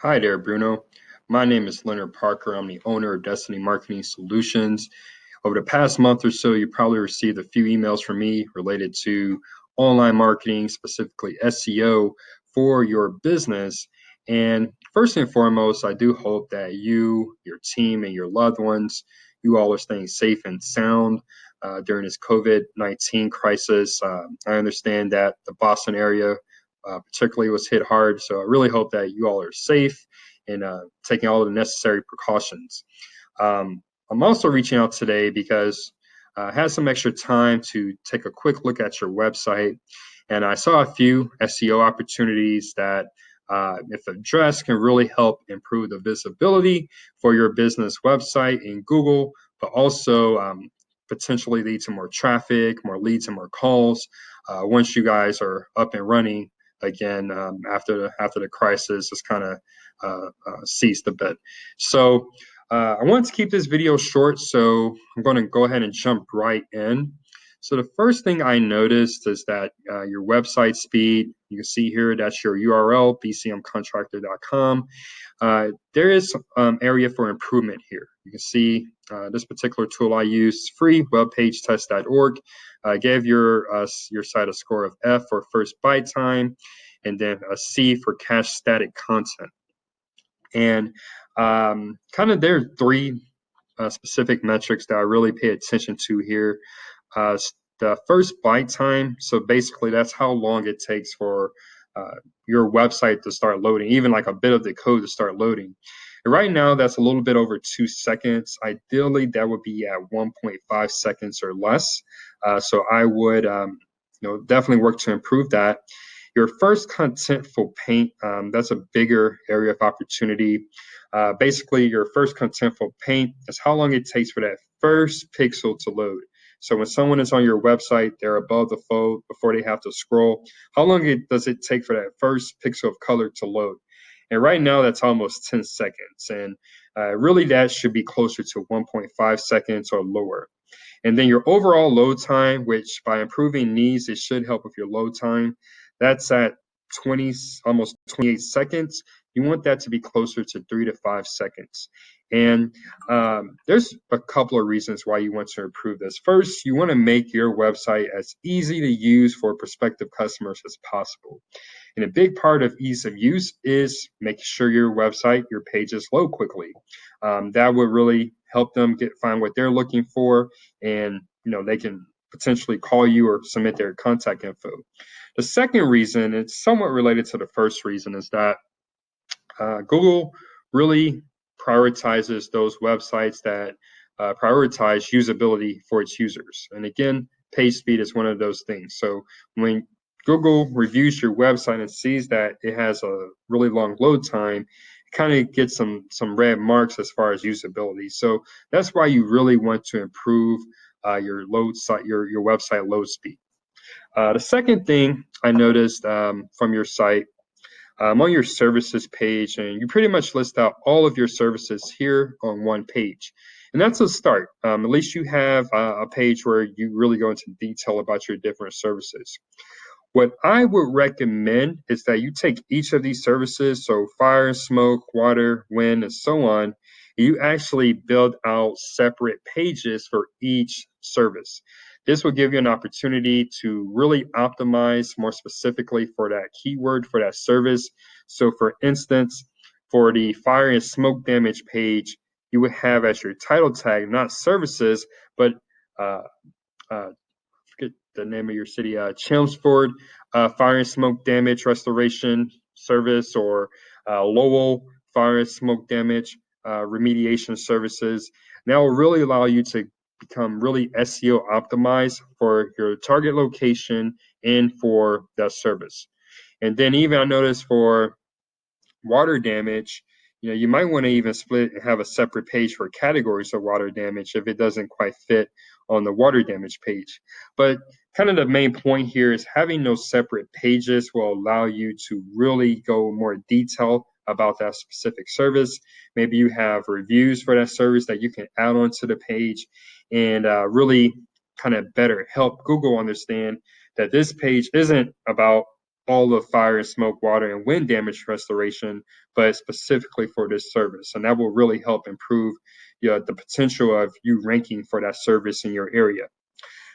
Hi there, Bruno. My name is Leonard Parker. I'm the owner of Destiny Marketing Solutions. Over the past month or so, you probably received a few emails from me related to online marketing, specifically SEO for your business. And first and foremost, I do hope that you, your team, and your loved ones, you all are staying safe and sound during this COVID-19 crisis. I understand that the Boston area particularly was hit hard. So I really hope that you all are safe and taking all the necessary precautions. I'm also reaching out today because I had some extra time to take a quick look at your website, and I saw a few SEO opportunities that, if addressed, can really help improve the visibility for your business website in Google, but also potentially lead to more traffic, more leads, and more calls once you guys are up and running again after the crisis has kind of ceased a bit. So I wanted to keep this video short, so I'm going to go ahead and jump right in. So the first thing I noticed is that your website speed, you can see here that's your URL, bcmcontractor.com. There is area for improvement here. You can see this particular tool I use, free, webpagetest.org. I gave your site a score of F for first byte time, and then a C for cache static content. And kind of there are three specific metrics that I really pay attention to here. The first byte time, so basically that's how long it takes for your website to start loading, even like a bit of the code to start loading. And right now, that's a little bit over 2 seconds. Ideally, that would be at 1.5 seconds or less. So I would definitely work to improve that. Your first contentful paint, that's a bigger area of opportunity. Basically, your first contentful paint is how long it takes for that first pixel to load. So when someone is on your website, they're above the fold before they have to scroll. How long does it take for that first pixel of color to load? And right now, that's almost 10 seconds. And really, that should be closer to 1.5 seconds or lower. And then your overall load time, which by improving these, it should help with your load time. That's at 20, almost 28 seconds. You want that to be closer to 3 to 5 seconds. And there's a couple of reasons why you want to improve this. First, you want to make your website as easy to use for prospective customers as possible. And a big part of ease of use is making sure your website, your pages load quickly. That would really help them find what they're looking for, and they can potentially call you or submit their contact info. The second reason, it's somewhat related to the first reason, is that Google really prioritizes those websites that prioritize usability for its users. And again, page speed is one of those things. So when Google reviews your website and sees that it has a really long load time, it kind of gets some red marks as far as usability. So that's why you really want to improve your website load speed. The second thing I noticed from your site, on your services page, and you pretty much list out all of your services here on one page. And that's a start. At least you have a page where you really go into detail about your different services. What I would recommend is that you take each of these services, so fire, smoke, water, wind, and so on, and you actually build out separate pages for each service. This will give you an opportunity to really optimize more specifically for that keyword for that service. So for instance, for the fire and smoke damage page, you would have as your title tag, not services, but uh, forget the name of your city, Chelmsford Fire and Smoke Damage Restoration Service, or Lowell Fire and Smoke Damage Remediation Services. And that will really allow you to become really SEO optimized for your target location and for that service. And then even I noticed for water damage, you might want to even split and have a separate page for categories of water damage if it doesn't quite fit on the water damage page. But kind of the main point here is having those separate pages will allow you to really go more detail about that specific service. Maybe you have reviews for that service that you can add onto the page, and really kind of better help Google understand that this page isn't about all of fire and smoke, water, and wind damage restoration, but specifically for this service. And that will really help improve the potential of you ranking for that service in your area.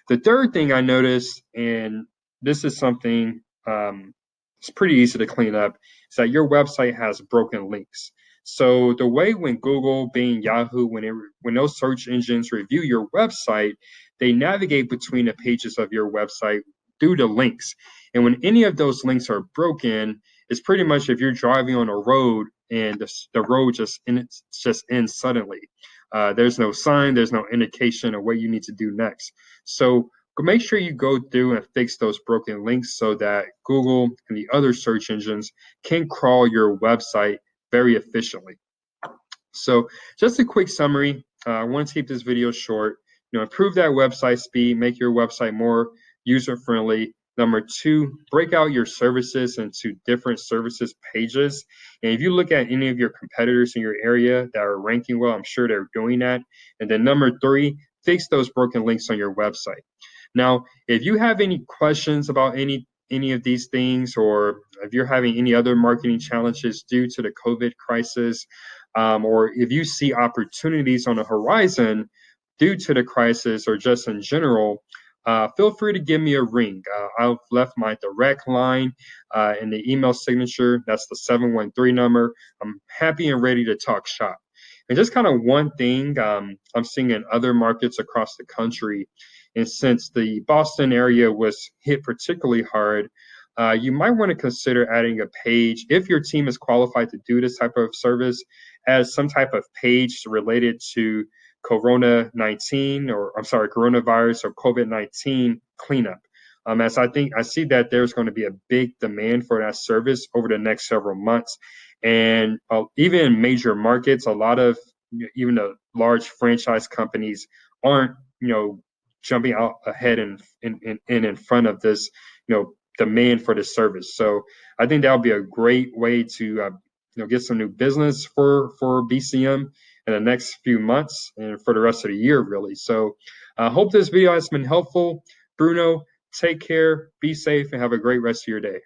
The third thing I noticed, and this is something it's pretty easy to clean up, is that your website has broken links. So the way when Google, Bing, Yahoo, when those search engines review your website, they navigate between the pages of your website due to links. And when any of those links are broken, it's pretty much if you're driving on a road and the road just ends suddenly. There's no sign, there's no indication of what you need to do next. So make sure you go through and fix those broken links so that Google and the other search engines can crawl your website very efficiently. So just a quick summary. I want to keep this video short. Improve that website speed, make your website more user-friendly. Number two, break out your services into different services pages. And if you look at any of your competitors in your area that are ranking well, I'm sure they're doing that. And then number three, fix those broken links on your website. Now, if you have any questions about any of these things, or if you're having any other marketing challenges due to the COVID crisis, or if you see opportunities on the horizon due to the crisis or just in general, feel free to give me a ring. I've left my direct line in the email signature. That's the 713 number. I'm happy and ready to talk shop. And just kind of one thing I'm seeing in other markets across the country, and since the Boston area was hit particularly hard, you might want to consider adding a page if your team is qualified to do this type of service as some type of page related to coronavirus or COVID-19 cleanup. As I see that there's going to be a big demand for that service over the next several months. And even in major markets, a lot of even the large franchise companies aren't, jumping out ahead and in front of this, demand for this service. So I think that would be a great way to, get some new business for BCM in the next few months and for the rest of the year, really. So I hope this video has been helpful. Bruno, take care, be safe, and have a great rest of your day.